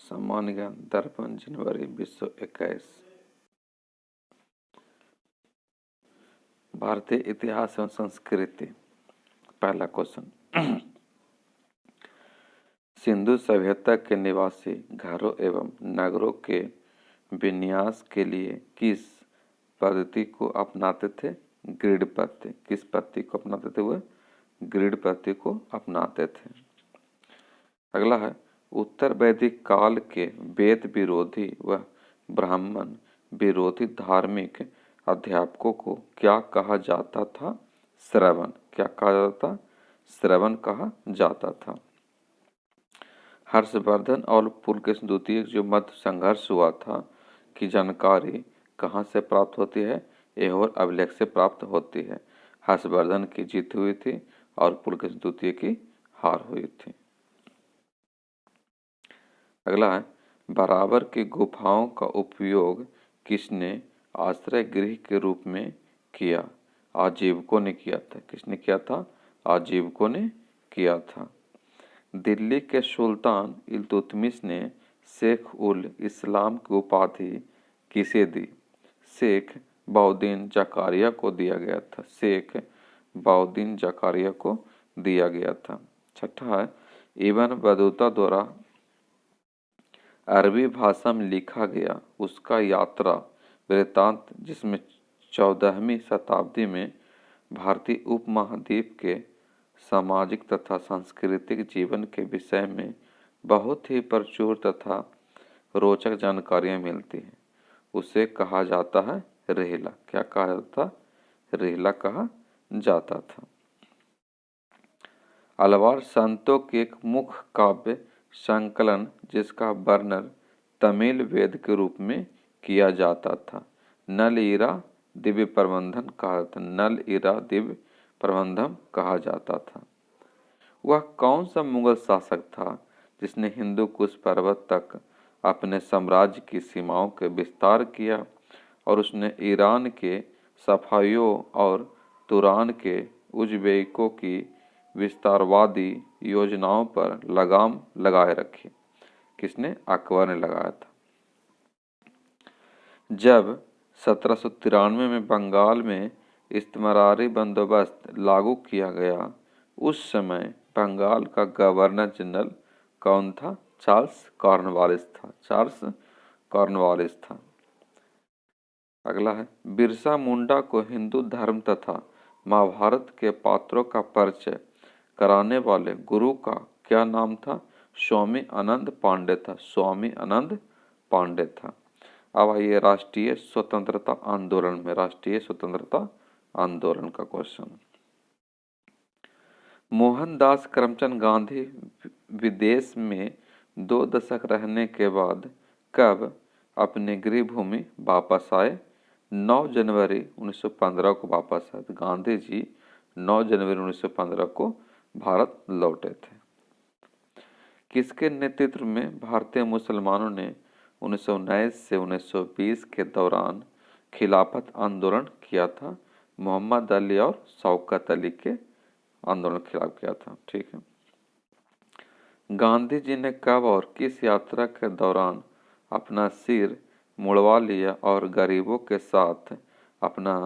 सामान्य ज्ञान दर्पण जनवरी 2021। भारतीय इतिहास एवं संस्कृति। पहला क्वेश्चन, सिंधु सभ्यता के निवासी घरों एवं नगरों के विन्यास के लिए किस पद्धति को अपनाते थे? ग्रिड पद्धति। किस पद्धति को अपनाते थे? वह ग्रिड पद्धति को अपनाते थे। अगला है, उत्तर वैदिक काल के वेद विरोधी व ब्राह्मण विरोधी धार्मिक अध्यापकों को क्या कहा जाता था? श्रवण। क्या कहा जाता था? श्रवण कहा जाता था। हर्षवर्धन और पुलकेशिन द्वितीय जो मध्य संघर्ष हुआ था की जानकारी कहाँ से प्राप्त होती है? ऐहोल अभिलेख से प्राप्त होती है। हर्षवर्धन की जीत हुई थी और पुलकेशिन द्वितीय की हार हुई थी। अगला है, बराबर की गुफाओं का उपयोग किसने आश्रय गृह के रूप में किया? आजीवकों ने किया था। किसने किया था? आजीवकों ने किया था। दिल्ली के सुल्तान इल्तुतमिश ने शेख उल इस्लाम की उपाधि किसे दी? शेख बहाउद्दीन जकारिया को दिया गया था। शेख बहाउद्दीन जकारिया को दिया गया था। छठा है, इब्न बतूता द्वारा अरबी भाषा में लिखा गया उसका यात्रा वृत्तांत जिसमें 14वीं शताब्दी में भारतीय उपमहाद्वीप के सामाजिक तथा सांस्कृतिक जीवन के विषय में बहुत ही प्रचुर तथा रोचक जानकारियां मिलती हैं, उसे कहा जाता है रिहला। क्या कहा जाता? रिहला कहा जाता था। अलवार संतों के एक मुख्य काव्य संकलन जिसका वर्णन तमिल वेद के रूप में किया जाता था, नल ईरा दिव्य प्रबंधन कहा था। नल ईरा दिव्य प्रबंधन कहा जाता था। वह कौन सा मुगल शासक था जिसने हिंदू कुश पर्वत तक अपने साम्राज्य की सीमाओं के विस्तार किया और उसने ईरान के सफावियों और तुरान के उज़्बेकों की विस्तारवादी योजनाओं पर लगाम लगाए रखी? किसने? अकबर ने लगाया था। जब 1793 में बंगाल में इस्तिमरारी बंदोबस्त लागू किया गया, उस समय बंगाल का गवर्नर जनरल कौन था? चार्ल्स कॉर्नवालिस था। चार्ल्स कॉर्नवालिस था। अगला है, बिरसा मुंडा को हिंदू धर्म तथा महाभारत के पात्रों का परिचय कराने वाले गुरु का क्या नाम था? स्वामी आनंद पांडे था। स्वामी आनंद पांडे था। अब आइए राष्ट्रीय स्वतंत्रता आंदोलन में, राष्ट्रीय स्वतंत्रता आंदोलन का क्वेश्चन। मोहनदास करमचंद गांधी विदेश में 2 दशक रहने के बाद कब अपने गृह भूमि वापस आए? 9 जनवरी 1915 को वापस आए। गांधी जी 9 जनवरी 1915 को भारत लौटे थे। किसके नेतृत्व में भारतीय मुसलमानों ने 1919 से 1920 के दौरान खिलाफत आंदोलन किया था? मोहम्मद अली और शौकत अली के आंदोलन के खिलाफ किया था। ठीक है। गांधी जी ने कब और किस यात्रा के दौरान अपना सिर मुड़वा लिया और गरीबों के साथ अपना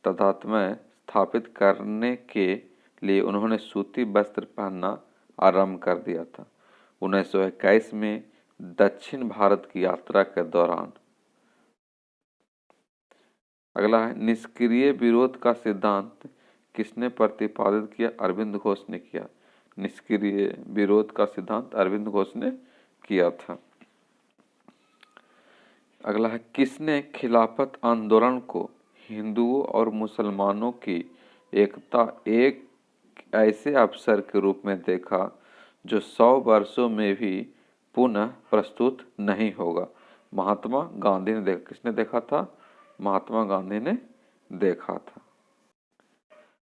तादात्म्य स्थापित करने के लिए उन्होंने सूती वस्त्र पहनना आरंभ कर दिया था? 1921 में दक्षिण भारत की यात्रा के दौरान। अगला है, निष्क्रिय विरोध का सिद्धांत किसने प्रतिपादित किया? अरविंद घोष ने किया। निष्क्रिय विरोध का सिद्धांत अरविंद घोष ने किया था। अगला है, किसने खिलाफत आंदोलन को हिंदुओं और मुसलमानों की एकता एक ऐसे अवसर के रूप में देखा जो 100 वर्षों में भी पुनः प्रस्तुत नहीं होगा? महात्मा गांधी ने देखा। किसने देखा था? महात्मा गांधी ने देखा था।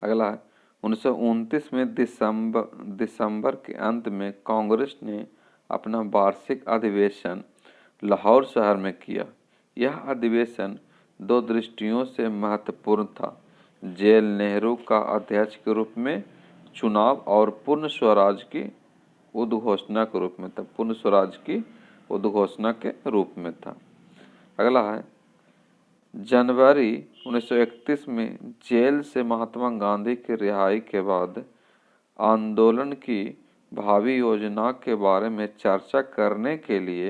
अगला है, 1929 में दिसंबर के अंत में कांग्रेस ने अपना वार्षिक अधिवेशन लाहौर शहर में किया। यह अधिवेशन 2 दृष्टियों से महत्वपूर्ण था: जेल नेहरू का अध्यक्ष के रूप में चुनाव और पूर्ण स्वराज की उद्घोषणा के रूप में था। पूर्ण स्वराज की उद्घोषणा के रूप में था। अगला है, जनवरी 1931 में जेल से महात्मा गांधी की रिहाई के बाद आंदोलन की भावी योजना के बारे में चर्चा करने के लिए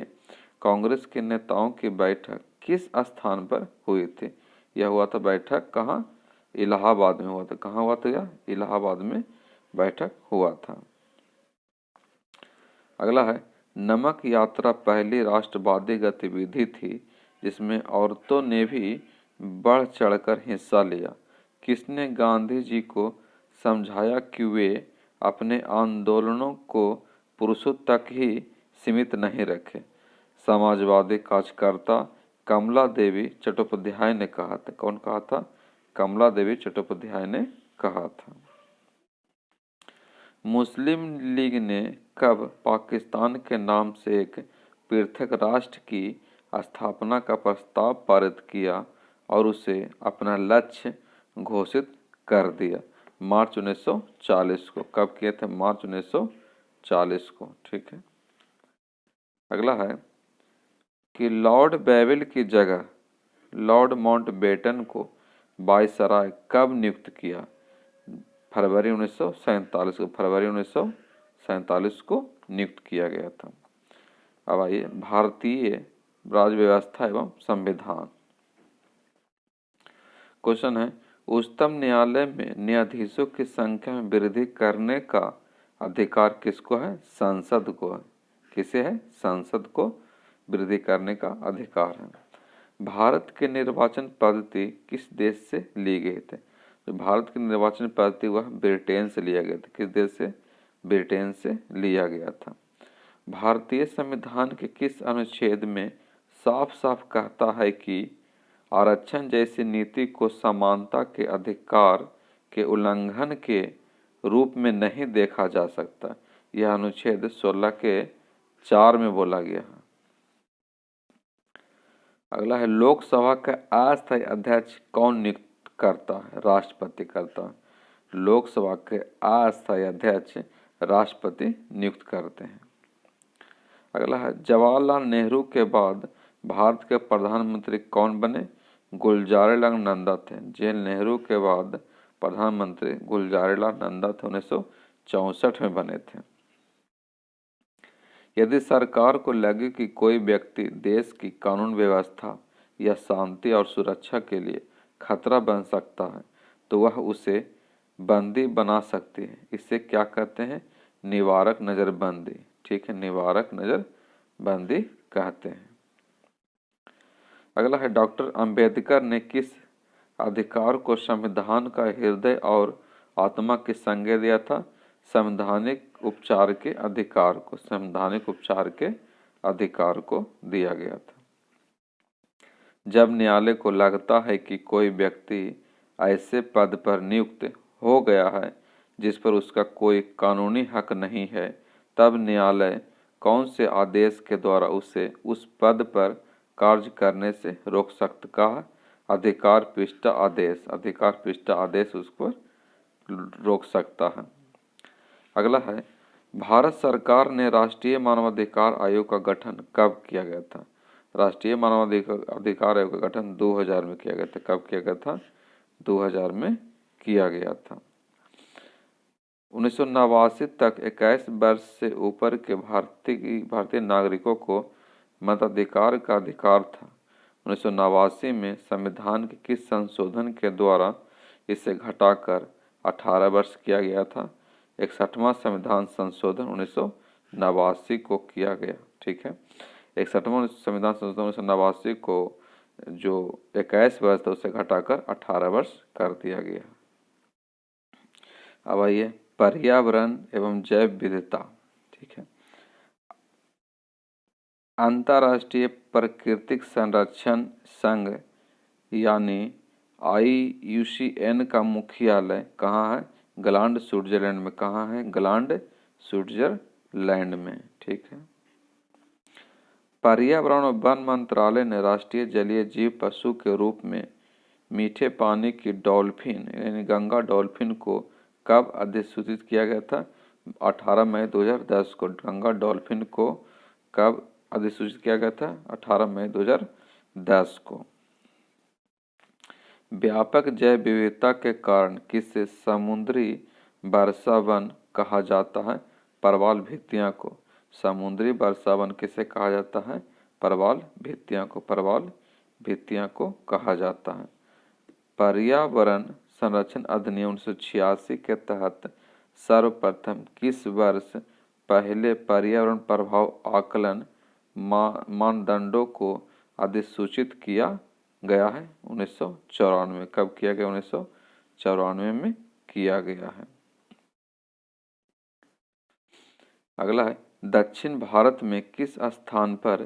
कांग्रेस के नेताओं की बैठक किस स्थान पर हुई थी? यह हुआ था बैठक कहाँ? इलाहाबाद में हुआ था। कहाँ हुआ था? यह इलाहाबाद में बैठक हुआ था। अगला है, नमक यात्रा पहली राष्ट्रवादी गतिविधि थी जिसमें औरतों ने भी बढ़ चढ़कर हिस्सा लिया। किसने गांधी जी को समझाया कि वे अपने आंदोलनों को पुरुषों तक ही सीमित नहीं रखें? समाजवादी कार्यकर्ता कमला देवी चट्टोपाध्याय ने कहा था। कौन कहा था? कमला देवी चट्टोपाध्याय ने कहा था। मुस्लिम लीग ने कब पाकिस्तान के नाम से एक पृथक राष्ट्र की स्थापना का प्रस्ताव पारित किया और उसे अपना लक्ष्य घोषित कर दिया? मार्च 1940 को। कब किए थे? मार्च 1940 को। ठीक है। अगला है कि लॉर्ड बेविल की जगह लॉर्ड माउंटबेटन को वायसराय कब नियुक्त किया? फरवरी 1947 को। फरवरी 1947 को नियुक्त किया गया था। अब आइए, भारतीय राज्य व्यवस्था एवं संविधान। क्वेश्चन है, उच्चतम न्यायालय में न्यायाधीशों की संख्या में वृद्धि करने का अधिकार किसको है? संसद को है। किसे है? संसद को वृद्धि करने का अधिकार है। भारत के निर्वाचन पद्धति किस देश से ली गई थी? तो भारत की निर्वाचन पद्धति वह ब्रिटेन से लिया गया था। किस देश से? ब्रिटेन से लिया गया था। भारतीय संविधान के किस अनुच्छेद में साफ साफ कहता है कि आरक्षण जैसी नीति को समानता के अधिकार के उल्लंघन के रूप में नहीं देखा जा सकता? यह अनुच्छेद 16 के 4 में बोला गया है। अगला है, लोकसभा का अस्थायी अध्यक्ष कौन नियुक्त करता है? राष्ट्रपति करता है। लोकसभा के अस्थायी अध्यक्ष राष्ट्रपति नियुक्त करते हैं। अगला है, जवाहरलाल नेहरू के बाद भारत के प्रधानमंत्री कौन बने? गुलजारीलाल नंदा थे। जवाहरलाल नेहरू के बाद प्रधानमंत्री गुलजारीलाल नंदा थे, 1964 में बने थे। यदि सरकार को लगे कि कोई व्यक्ति देश की कानून व्यवस्था या शांति और सुरक्षा के लिए खतरा बन सकता है तो वह उसे बंदी बना सकती है। इसे क्या कहते हैं? निवारक नज़रबंदी। ठीक है, निवारक नज़रबंदी कहते हैं। अगला है, डॉक्टर अंबेडकर ने किस अधिकार को संविधान का हृदय और आत्मा की संज्ञा दिया था? संवैधानिक उपचार के अधिकार को। संवैधानिक उपचार के अधिकार को दिया गया था। जब न्यायालय को लगता है कि कोई व्यक्ति ऐसे पद पर नियुक्त हो गया है जिस पर उसका कोई कानूनी हक नहीं है, तब न्यायालय कौन से आदेश के द्वारा उसे उस पद पर कार्य करने से रोक सकता है? अधिकार पृष्ठा आदेश। अधिकार पृष्ठा आदेश उस पर रोक सकता है। अगला है, भारत सरकार ने राष्ट्रीय मानवाधिकार आयोग का गठन कब किया गया था? राष्ट्रीय मानवाधिकार आयोग का गठन 2000 में किया गया था। कब किया गया था? 2000 में किया गया था। 1989 तक 21 वर्ष से ऊपर के भारतीय नागरिकों को मताधिकार का अधिकार था। 1989 में संविधान के किस संशोधन के द्वारा इसे घटाकर 18 वर्ष किया गया था? 61वां संविधान संशोधन 1989 को किया गया। ठीक है, 61वां संविधान संशोधन 1989 को जो 21 वर्ष था उसे घटाकर 18 वर्ष कर दिया गया। अब आइए, पर्यावरण एवं जैव विविधता। ठीक है, अंतर्राष्ट्रीय प्राकृतिक संरक्षण संघ यानी IUCN का मुख्यालय कहाँ है? ग्लांड, स्विट्जरलैंड में। कहाँ है? ग्लांड, स्विट्जरलैंड में। ठीक है। पर्यावरण और वन मंत्रालय ने राष्ट्रीय जलीय जीव पशु के रूप में मीठे पानी की डॉल्फिन यानी गंगा डॉल्फिन को कब अधिसूचित किया गया था? 18 मई 2010 को गंगा डॉल्फिन को कब अधिसूचित किया गया था 18 मई 2010 को। व्यापक जैव विविधता के कारण किसे समुद्री वर्षा वन कहा जाता है? प्रवाल भित्तियां को। समुद्री वर्षा वन किसे कहा जाता है? प्रवाल भित्तियां को। प्रवाल भित्तियां को कहा जाता है। पर्यावरण संरक्षण अधिनियम 1986 के तहत सर्वप्रथम किस वर्ष पहले पर्यावरण प्रभाव आकलन मानदंडों को अधिसूचित किया गया है? 1994। कब किया गया? 1994 में किया गया है। अगला है, दक्षिण भारत में किस स्थान पर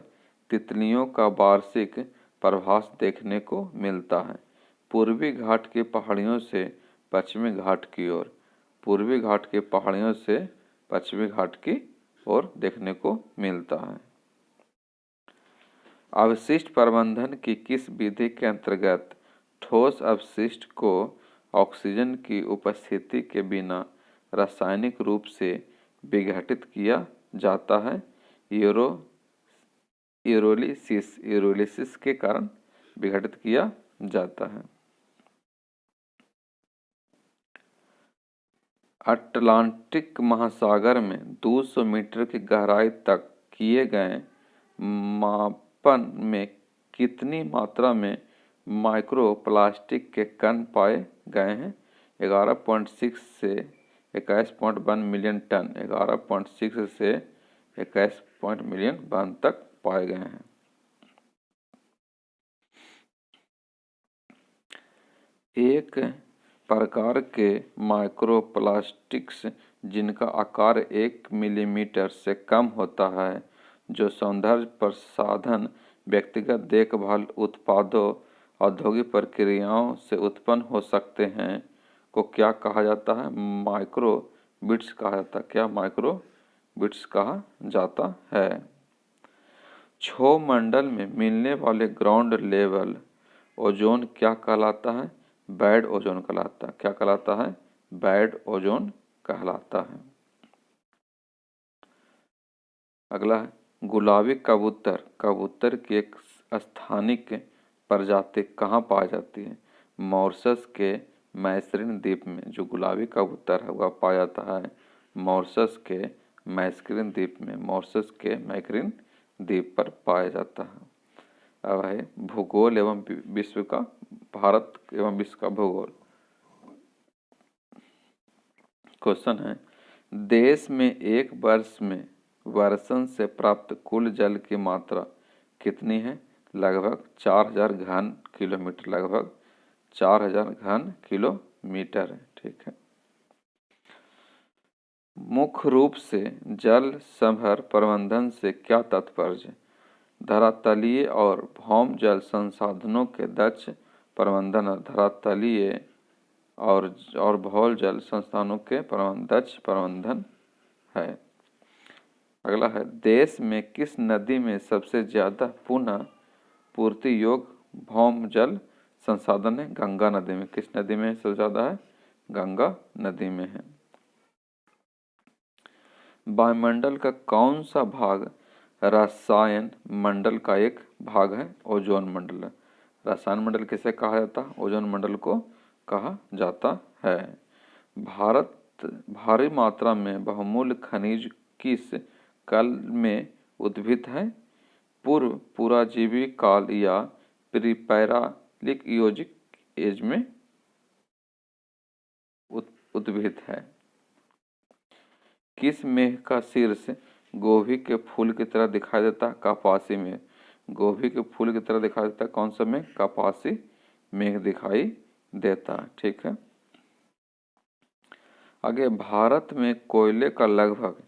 तितलियों का वार्षिक प्रवास देखने को मिलता है? पूर्वी घाट की पहाड़ियों से पश्चिमी घाट की ओर। पूर्वी घाट की पहाड़ियों से पश्चिमी घाट की ओर देखने को मिलता है। अवशिष्ट प्रबंधन की किस विधि के अंतर्गत ठोस अपशिष्ट को ऑक्सीजन की उपस्थिति के बिना रासायनिक रूप से विघटित किया जाता है? यूरोलिसिस के कारण विघटित किया जाता है। अटलांटिक महासागर में 200 मीटर की गहराई तक किए गए मापन में कितनी मात्रा में माइक्रोप्लास्टिक के कण पाए गए हैं? 11.6 से 21.1 मिलियन टन। 11.6 से 21 मिलियन टन तक पाए गए हैं। एक प्रकार के माइक्रोप्लास्टिक्स जिनका आकार 1 मिलीमीटर से कम होता है, जो सौंदर्य प्रसाधन, व्यक्तिगत देखभाल उत्पादों, औद्योगिक प्रक्रियाओं से उत्पन्न हो सकते हैं, को क्या कहा जाता है? माइक्रोबिट्स कहा जाता है। क्या? माइक्रोबिट्स कहा जाता है। क्षोभमंडल में मिलने वाले ग्राउंड लेवल ओजोन क्या कहलाता है? बैड ओजोन कहलाता है। क्या कहलाता है? बैड ओजोन कहलाता है। अगला है, गुलाबी कबूतर। कबूतर की एक स्थानिक प्रजाति कहाँ पाई जाती है? मॉरिशस के मैक्सिन द्वीप में। जो गुलाबी कबूतर है वह पाया जाता है मॉरिशस के मैक्सिन द्वीप में। मॉरिशस के मैक्सिन द्वीप पर पाया जाता है। अब है भूगोल एवं विश्व का, भारत एवं विश्व का भूगोल। क्वेश्चन है, देश में एक वर्ष में वर्षण से प्राप्त कुल जल की मात्रा कितनी है? लगभग 4000 घन किलोमीटर। लगभग 4000 घन किलोमीटर है। ठीक है। मुख्य रूप से जल संभर प्रबंधन से क्या तात्पर्य? धरातलीय और भौम जल संसाधनों के दक्ष प्रबंधन। धरातलीय और भौम जल संसाधनों के दक्ष प्रबंधन है। अगला है, देश में किस नदी में सबसे ज्यादा पुनः पूर्ति योग्य भौम जल संसाधन है? गंगा नदी में। किस नदी में सबसे ज्यादा है? गंगा नदी में है। वायुमंडल का कौन सा भाग रसायन मंडल का एक भाग है? ओजोन मंडल। रसायन मंडल किसे कहा जाता है? ओजोन मंडल को कहा जाता है। भारत भारी मात्रा में बहुमूल्य खनिज किस काल में उद्भित है? पूर्व पुराजीवी काल या प्रीपैरालिक योजिक एज में उद्भित है। किस मेघ का शीर्ष गोभी के फूल की तरह दिखाई देता है? कपासी मेघ। गोभी के फूल की तरह दिखाई देता है कौन सा मेघ? कपासी मेघ दिखाई देता है। ठीक है। आगे, भारत में कोयले का लगभग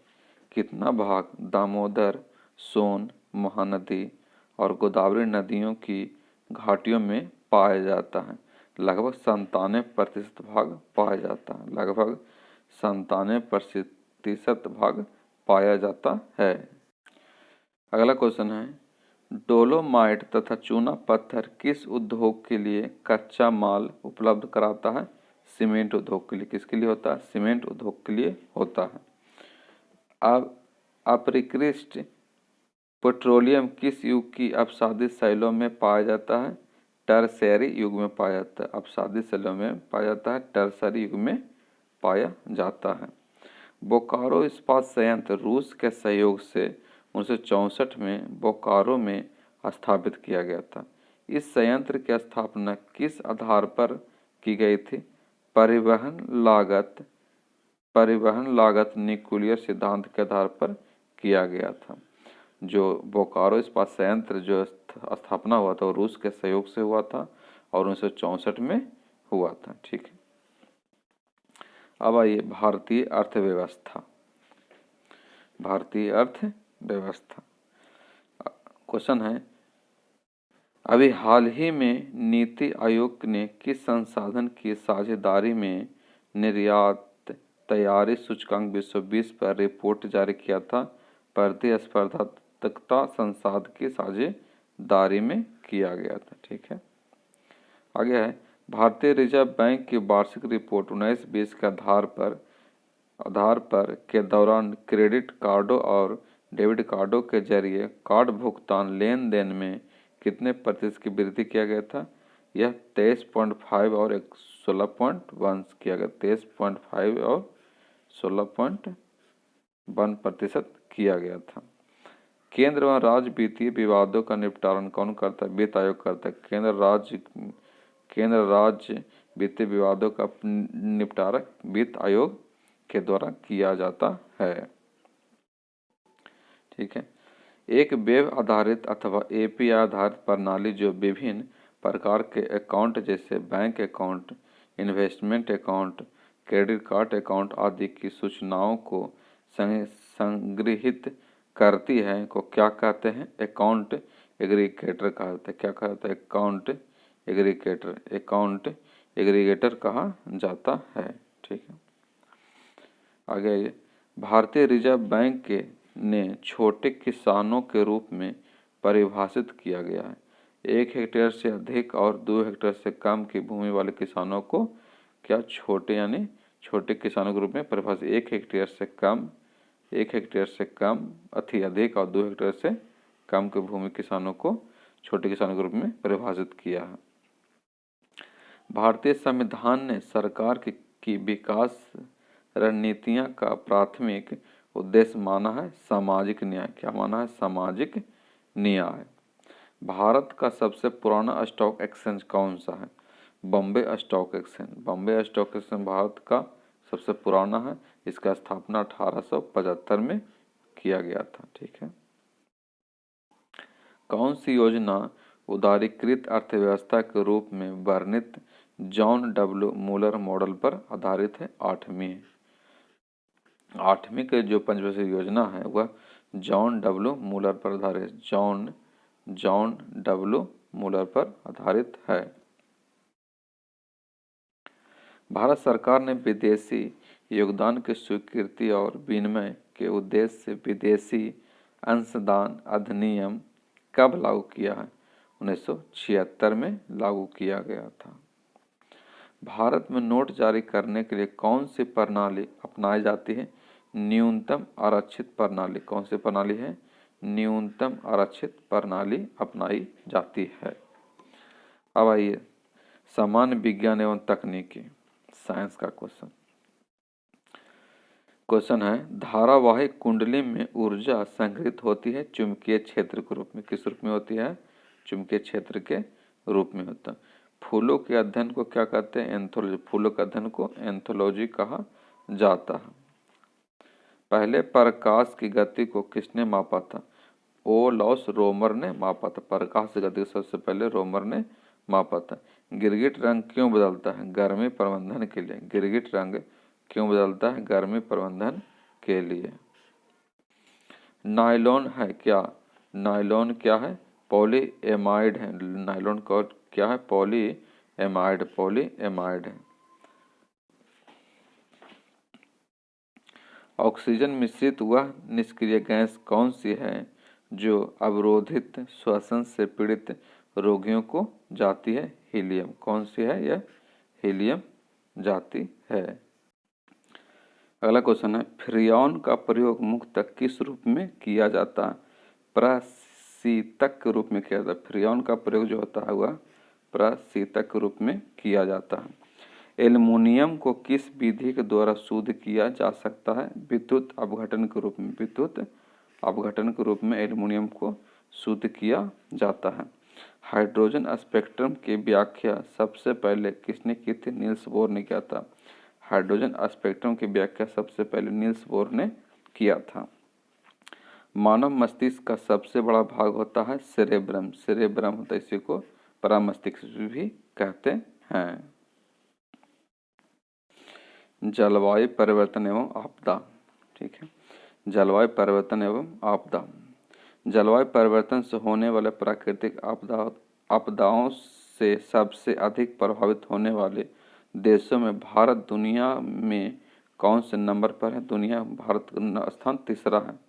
कितना भाग दामोदर, सोन, महानदी और गोदावरी नदियों की घाटियों में पाया जाता है? लगभग 97% भाग पाया जाता है। लगभग 97% भाग पाया जाता है। अगला क्वेश्चन है, डोलोमाइट तथा चूना पत्थर किस उद्योग के लिए कच्चा माल उपलब्ध कराता है? सीमेंट उद्योग के लिए। किसके लिए होता है? सीमेंट उद्योग के लिए होता है। अब अपरिष्कृत पेट्रोलियम किस युग की अपसादित शैलों में पाया जाता है? टर्शरी युग में पाया जाता है। अपसादित शैलों में पाया जाता है, टर्शरी युग में पाया जाता है। बोकारो इस्पात संयंत्र रूस के सहयोग से 1964 में बोकारो में स्थापित किया गया था। इस संयंत्र की स्थापना किस आधार पर की गई थी? परिवहन लागत न्यूक्लियर सिद्धांत के आधार पर किया गया था। जो बोकारो इस्पात संयंत्र जो स्थापना हुआ था वो रूस के सहयोग से हुआ था और 1964 में हुआ था। ठीक है, अब आइए भारतीय अर्थव्यवस्था। भारतीय अर्थव्यवस्था क्वेश्चन है, अभी हाल ही में नीति आयोग ने किस संसाधन की साझेदारी में निर्यात तैयारी सूचकांक 2020 पर रिपोर्ट जारी किया था? प्रतिस्पर्धात्मकता संसाधन की साझेदारी में किया गया था। ठीक है, आगे है, भारतीय रिजर्व बैंक की वार्षिक रिपोर्ट 19-20 के आधार पर के दौरान क्रेडिट कार्डों और डेबिट कार्डों के जरिए कार्ड भुगतान लेन देन में कितने प्रतिशत की वृद्धि किया गया था? यह 23.5 और 16.1 किया गया। 23.5 और 16.1% किया गया था। केंद्र व राज्य वित्तीय विवादों का निपटारा कौन करता है? वित्त आयोग करता है। केंद्र राज्य वित्तीय विवादों का निपटारा वित्त आयोग के द्वारा किया जाता है। ठीक है, एक वेब आधारित अथवा एपीआई आधारित प्रणाली जो विभिन्न प्रकार के अकाउंट जैसे bank account, investment account, credit card account आदि की सूचनाओं को संग्रहित करती है को क्या कहते हैं? अकाउंट एग्रीगेटर कहते हैं। क्या कहते हैं? अकाउंट एग्रीगेटर कहा जाता है। ठीक है, आगे भारतीय रिजर्व बैंक ने छोटे किसानों के रूप में परिभाषित किया गया है। 1 हेक्टेयर से अधिक और 2 हेक्टेयर से कम की भूमि वाले किसानों को क्या छोटे किसानों के रूप में परिभाषित? 1 हेक्टेयर से कम अधिक और 2 हेक्टेयर से कम की भूमि किसानों को छोटे किसानों के रूप में परिभाषित किया है। भारतीय संविधान ने सरकार की विकास रणनीतियां का प्राथमिक उद्देश्य माना है सामाजिक न्याय। क्या माना है? सामाजिक न्याय। भारत का सबसे पुराना स्टॉक एक्सचेंज कौन सा है? Bombay stock exchange. Bombay stock exchange Bharat का सबसे पुराना है। इसका स्थापना 1875 में किया गया था। ठीक है, कौन सी योजना उदारीकृत अर्थव्यवस्था के रूप में वर्णित जॉन डब्ल्यू मूलर मॉडल पर आधारित है? 8वीं के जो पंचवर्षीय योजना है वह जॉन डब्ल्यू मूलर पर आधारित जॉन डब्ल्यू मूलर पर आधारित है। भारत सरकार ने विदेशी योगदान की स्वीकृति और विनिमय के उद्देश्य से विदेशी अंशदान अधिनियम कब लागू किया है? 1976 में लागू किया गया था। भारत में नोट जारी करने के लिए कौन सी प्रणाली अपनाई जाती है? न्यूनतम आरक्षित प्रणाली। कौन सी प्रणाली है? न्यूनतम आरक्षित प्रणाली अपनाई जाती है। अब आइए सामान्य विज्ञान एवं तकनीकी साइंस का क्वेश्चन है, धारावाहिक कुंडली में ऊर्जा संग्रहित होती है चुंबकीय क्षेत्र के रूप में। किस रूप में होती है? चुंबकीय क्षेत्र के रूप में होता है। फूलों के अध्ययन को क्या कहते हैं? एंथोलॉजी। फूलों के अध्ययन को एंथोलॉजी कहा जाता है। पहले प्रकाश की गति को किसने मापा था? ओलॉस रोमर ने मापा था। प्रकाश की गति सबसे पहले रोमर ने मापा था। गिरगिट रंग क्यों बदलता है? गर्मी प्रबंधन के लिए। गिरगिट रंग क्यों बदलता है? गर्मी प्रबंधन के लिए। नायलॉन है क्या? नायलॉन क्या है? पॉलीएमाइड है। नायलॉन का क्या है? पॉलीएमाइड है। ऑक्सीजन मिश्रित वह निष्क्रिय गैस कौन सी है जो अवरोधित श्वसन से पीड़ित रोगियों को जाती है? हीलियम। कौन सी है? यह हीलियम जाती है। अगला क्वेश्चन है, फ्रीऑन का प्रयोग मुख्यतः किस रूप में किया जाता है? प्रशीतक के रूप में किया जाता है। फ्रियोन का प्रयोग जो होता है वह प्रशीतक के रूप में किया जाता है। एल्युमिनियम को किस विधि के द्वारा शुद्ध किया जा सकता है? विद्युत अपघटन के रूप में। विद्युत अपघटन के रूप में एल्युमिनियम को शुद्ध किया जाता है। हाइड्रोजन स्पेक्ट्रम की व्याख्या सबसे पहले किसने की थी? नील्स बोर ने किया था। हाइड्रोजन स्पेक्ट्रम की व्याख्या सबसे पहले नील्स बोर ने किया था। मानव मस्तिष्क का सबसे बड़ा भाग होता है सेरेब्रम। सेरेब्रम होता है, इसी को परामस्तिष्क भी कहते हैं। जलवायु परिवर्तन एवं आपदा, ठीक है। जलवायु परिवर्तन एवं आपदा। जलवायु परिवर्तन से होने वाले प्राकृतिक आपदाओं से सबसे अधिक प्रभावित होने वाले देशों में भारत दुनिया में कौन से नंबर पर है? भारत का स्थान तीसरा है।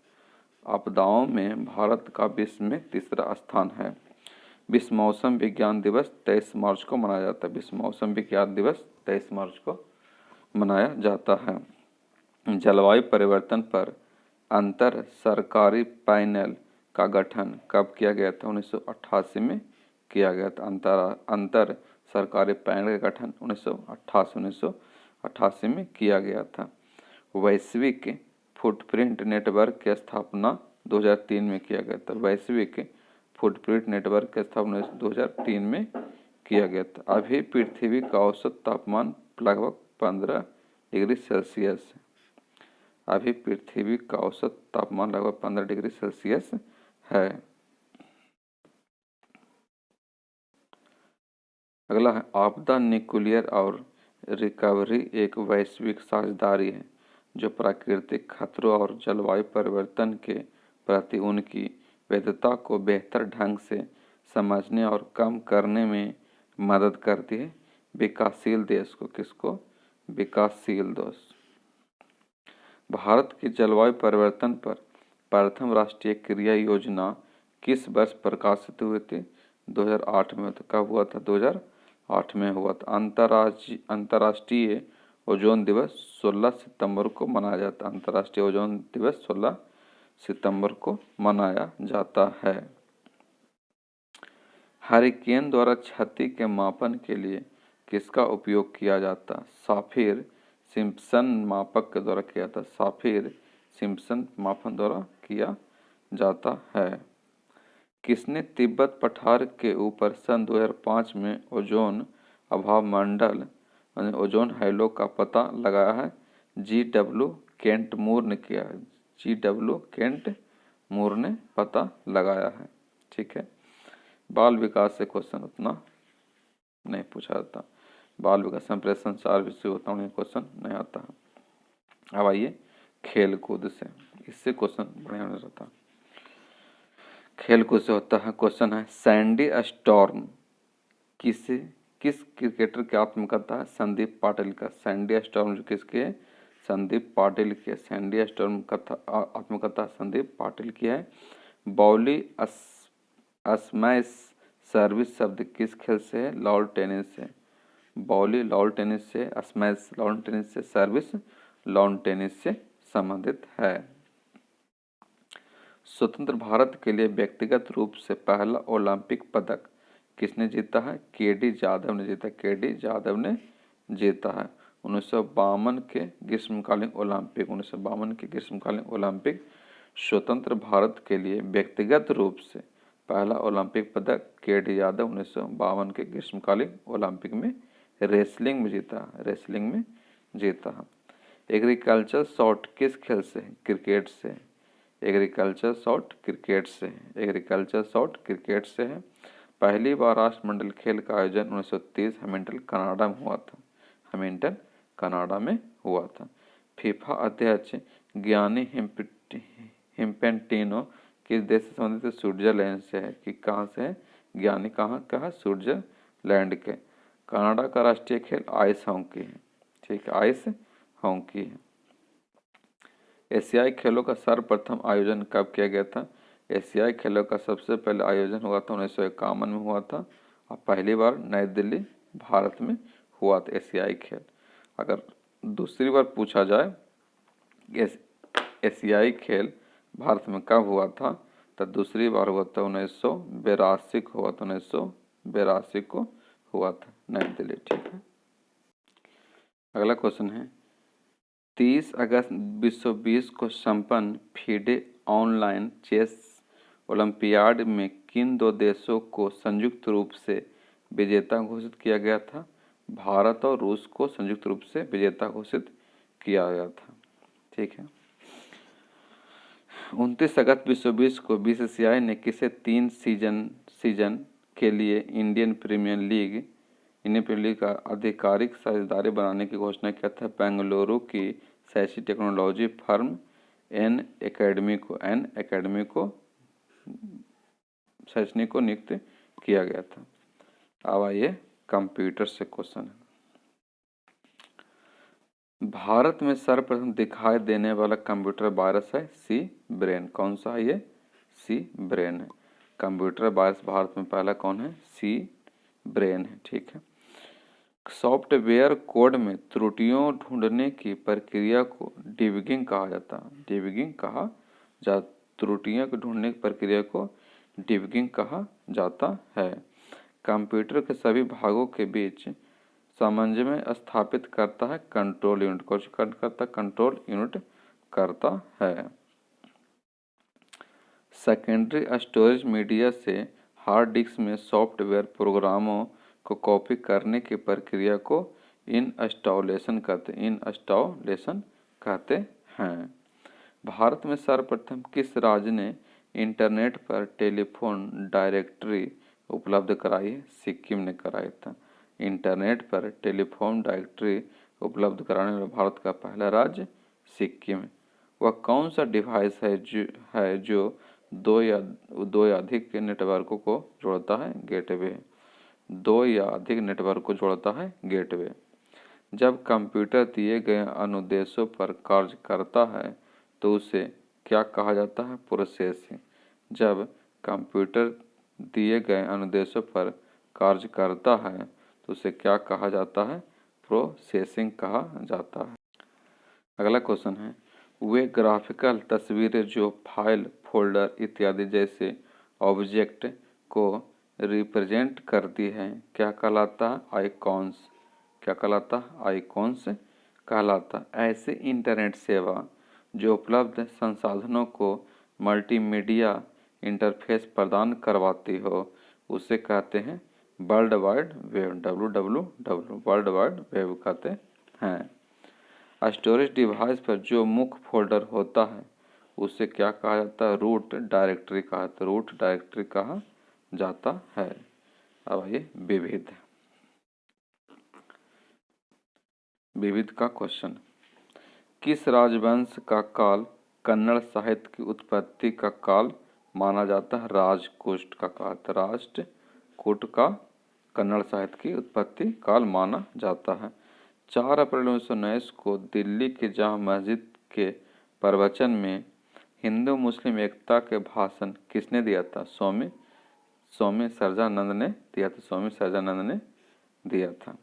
आपदाओं में भारत का विश्व में तीसरा स्थान है। विश्व मौसम विज्ञान दिवस 23 मार्च को मनाया जाता है। विश्व मौसम विज्ञान दिवस 23 मार्च को मनाया जाता है। जलवायु परिवर्तन पर अंतर सरकारी पैनल का गठन कब किया गया था? 1988 में किया गया था। अंतर सरकारी पैनल का गठन 1988 में किया गया था। वैश्विक फुटप्रिंट नेटवर्क की स्थापना 2003 में किया गया था। वैश्विक फुटप्रिंट नेटवर्क की स्थापना 2003 में किया गया था। अभी पृथ्वी का औसत तापमान लगभग 15 डिग्री सेल्सियस है। अभी पृथ्वी का औसत तापमान लगभग 15 डिग्री सेल्सियस है। अगला है आपदा न्यूक्लियर और रिकवरी एक वैश्विक साझेदारी है जो प्राकृतिक खतरों और जलवायु परिवर्तन के प्रति उनकी वैधता को बेहतर ढंग से समझने और कम करने में मदद करती है। विकासशील देश को, किसको? विकासशील देश। भारत की जलवायु परिवर्तन पर प्रथम राष्ट्रीय क्रिया योजना किस वर्ष प्रकाशित हुई थी? 2008 में। तो कब हुआ था? 2008 में हुआ था। अंतर्राष्ट्रीय ओजोन दिवस 16 सितंबर को मनाया जाता है। अंतर्राष्ट्रीय ओजोन दिवस 16 सितंबर को मनाया जाता है। हरिकेन द्वारा क्षति के मापन के लिए किसका उपयोग किया जाता? साफिर सिम्पसन मापक के द्वारा किया जाता। साफिर सिम्पसन मापन द्वारा किया जाता है। किसने तिब्बत पठार के ऊपर सन 2005 में ओजोन अभाव मंडल ओजोन हैलो का पता लगाया है? G.W. केंट मूर ने किया है। G.W. केंट मूर ने पता लगाया है। ठीक है। बाल विकास से क्वेश्चन उतना नहीं पूछा जाता। बाल विकास संप्रेषण 4 विषय होता है, क्वेश्चन नहीं आता है। अब आइए खेल कूद से, इससे क्वेश्चन बढ़िया हो जाता। खेल कूद से होता है क्वेश्चन है सैंडी स्टॉर्म किस क्रिकेटर की आत्मकथा है? संदीप पाटिल का। सैंडी स्टॉर्म जो किसके? संदीप पाटिल के। सैंडी स्टॉर्म आत्मकथा संदीप पाटिल की है। बॉली स्मैश सर्विस शब्द किस खेल से है? लॉन टेनिस से। बॉली लॉन टेनिस से, स्मैश लॉन टेनिस से, सर्विस लॉन टेनिस से संबंधित है। स्वतंत्र भारत के लिए व्यक्तिगत रूप से पहला ओलंपिक पदक किसने जीता है? के.डी. जाधव ने जीता। के.डी. जाधव ने जीता है। 1952 के ग्रीष्मकालीन ओलंपिक 1952 के ग्रीष्मकालीन ओलंपिक स्वतंत्र भारत के लिए व्यक्तिगत रूप से पहला ओलंपिक पदक के.डी. यादव 1952 के ग्रीष्मकालीन ओलंपिक में रेसलिंग में जीता है। एग्रीकल्चर शॉट किस खेल से? क्रिकेट से। एग्रीकल्चर शॉट क्रिकेट से है। पहली बार राष्ट्रमंडल खेल का आयोजन 1930 हैमिल्टन कनाडा में हुआ था। फीफा अध्यक्ष गियानी हिम्पेंटिनो किस देश से संबंधित है? स्विट्जरलैंड से है। कि कहाँ से है? गियानी कहाँ का है? स्विट्जरलैंड के। कनाडा का राष्ट्रीय खेल आइस हॉकी है। ठीक है, आइस हॉकी है। एशियाई खेलों का सर्वप्रथम आयोजन कब किया गया था? एशियाई खेलों का सबसे पहले आयोजन हुआ था 1951 में हुआ था और पहली बार नई दिल्ली भारत में हुआ था एशियाई खेल। अगर दूसरी बार पूछा जाए एशियाई खेल भारत में कब हुआ था तो दूसरी बार हुआ था 1982 को हुआ था, 1982 को हुआ था नई दिल्ली। ठीक है, अगला क्वेश्चन है 30 अगस्त 2020 को संपन्न फीडे ऑनलाइन चेस ओलंपियाड में किन दो देशों को संयुक्त रूप से विजेता घोषित किया गया था? भारत और रूस को संयुक्त रूप से विजेता घोषित किया गया था। ठीक है, 29 अगस्त 2020 को बीसीसीआई ने किसे 3 सीजन के लिए इंडियन प्रीमियर लीग का आधिकारिक साझेदारी बनाने की घोषणा किया था? बेंगलुरु की शैक्षिक टेक्नोलॉजी फर्म एन एकेडमी को शैक्षणिक को नियुक्त किया गया था। अब आइए कंप्यूटर से क्वेश्चन। भारत में सर्वप्रथम दिखाई देने वाला कंप्यूटर वायरस है सी ब्रेन। कौन सा है ये? सी ब्रेन है। कंप्यूटर वायरस भारत में पहला कौन है? सी ब्रेन है। ठीक है, सॉफ्टवेयर कोड में त्रुटियों ढूंढने की प्रक्रिया को डिबगिंग कहा जाता है। त्रुटियों को ढूंढने की प्रक्रिया को डिबगिंग कहा जाता है। कंप्यूटर के सभी भागों के बीच सामंजस्य स्थापित करता है कंट्रोल यूनिट। कंट्रोल यूनिट करता है। सेकेंडरी स्टोरेज मीडिया से हार्ड डिस्क में सॉफ्टवेयर प्रोग्रामों को कॉपी करने की प्रक्रिया को इंस्टॉलेशन कहते हैं। भारत में सर्वप्रथम किस राज्य ने इंटरनेट पर टेलीफोन डायरेक्टरी उपलब्ध कराई है? सिक्किम ने कराया था। इंटरनेट पर टेलीफोन डायरेक्टरी उपलब्ध कराने वाला भारत का पहला राज्य सिक्किम है। वह कौन सा डिवाइस है जो दो या अधिक नेटवर्कों को जोड़ता है? गेटवे। 2 या अधिक नेटवर्क को जोड़ता है गेटवे। जब कंप्यूटर दिए गए अनुदेशों पर कार्य करता है तो उसे क्या कहा जाता है? प्रोसेसिंग। जब कंप्यूटर दिए गए अनुदेशों पर कार्य करता है तो उसे क्या कहा जाता है? प्रोसेसिंग कहा जाता है। अगला क्वेश्चन है वे ग्राफिकल तस्वीरें जो फाइल, फोल्डर इत्यादि जैसे ऑब्जेक्ट को रिप्रेजेंट करती हैं क्या कहलाता है? आइकॉन्स। क्या कहलाता है? आइकॉन्स कहलाता। ऐसे इंटरनेट सेवा जो उपलब्ध संसाधनों को मल्टीमीडिया इंटरफेस प्रदान करवाती हो उसे कहते हैं world wide web. www world wide web कहते हैं। स्टोरेज डिवाइस पर जो मुख्य फोल्डर होता है उसे क्या कहा जाता है? रूट डायरेक्टरी कहा जाता है। अब आइए विविध का क्वेश्चन। किस राजवंश का काल कन्नड़ साहित्य की उत्पत्ति का काल माना जाता है? राष्ट्रकूट का काल। राष्ट्रकूट का कन्नड़ साहित्य की उत्पत्ति काल माना जाता है। 4 अप्रैल 1919 को दिल्ली की जामा मस्जिद के प्रवचन में हिंदू मुस्लिम एकता के भाषण किसने दिया था? स्वामी सरजानंद ने दिया था।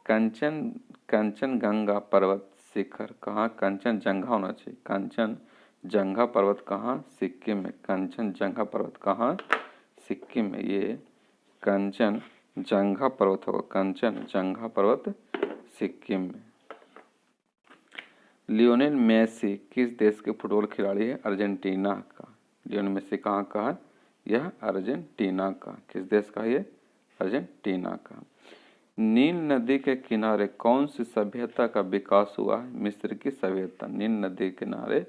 कंचनजंगा पर्वत शिखर कहाँ? कंचनजंगा होना चाहिए। कंचनजंगा पर्वत कहाँ? सिक्किम में। कंचनजंगा पर्वत कहाँ? सिक्किम में। ये कंचनजंगा पर्वत होगा। कंचनजंगा पर्वत सिक्किम में। लियोनेल मेसी किस देश के फुटबॉल खिलाड़ी है? अर्जेंटीना का। लियोनेल मेसी कहाँ का है? यह अर्जेंटीना का। किस देश का? ये अर्जेंटीना का। नील नदी के किनारे कौन सी सभ्यता का विकास हुआ है? मिस्र की सभ्यता। नील नदी के किनारे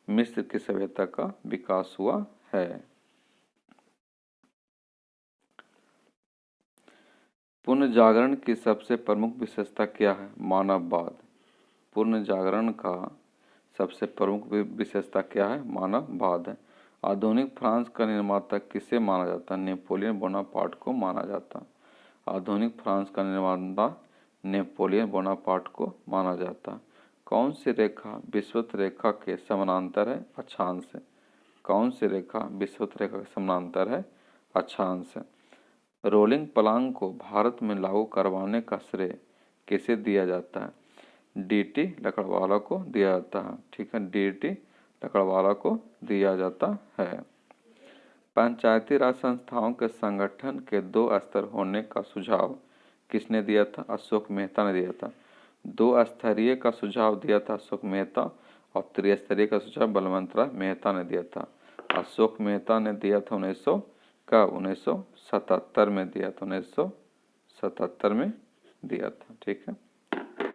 मिस्र की सभ्यता का विकास हुआ है। पुनर्जागरण की सबसे प्रमुख विशेषता क्या है? मानववाद। पुनर्जागरण का सबसे प्रमुख विशेषता क्या है? मानववाद है। आधुनिक फ्रांस का निर्माता किसे माना जाता है? नेपोलियन बोनापार्ट को माना जाता है। आधुनिक फ्रांस का निर्माता नेपोलियन बोनापार्ट को माना जाता है। कौन सी रेखा विषुवत रेखा के समानांतर है? अक्षांश। कौन सी रेखा विषुवत रेखा के समानांतर है? अक्षांश। रोलिंग प्लांग को भारत में लागू करवाने का श्रेय किसे दिया जाता है? डीटी लकड़वाला को दिया जाता है। ठीक है, डीटी लकड़वाला को दिया जाता है। पंचायती राज संस्थाओं के संगठन के 2 स्तर होने का सुझाव किसने दिया था? अशोक मेहता ने दिया था। 2 स्तरीय का सुझाव दिया था अशोक मेहता और त्रिस्तरीय का सुझाव बलवंत राय मेहता ने दिया था। अशोक मेहता ने दिया था 1977 में दिया था, 1977 में दिया था। ठीक है।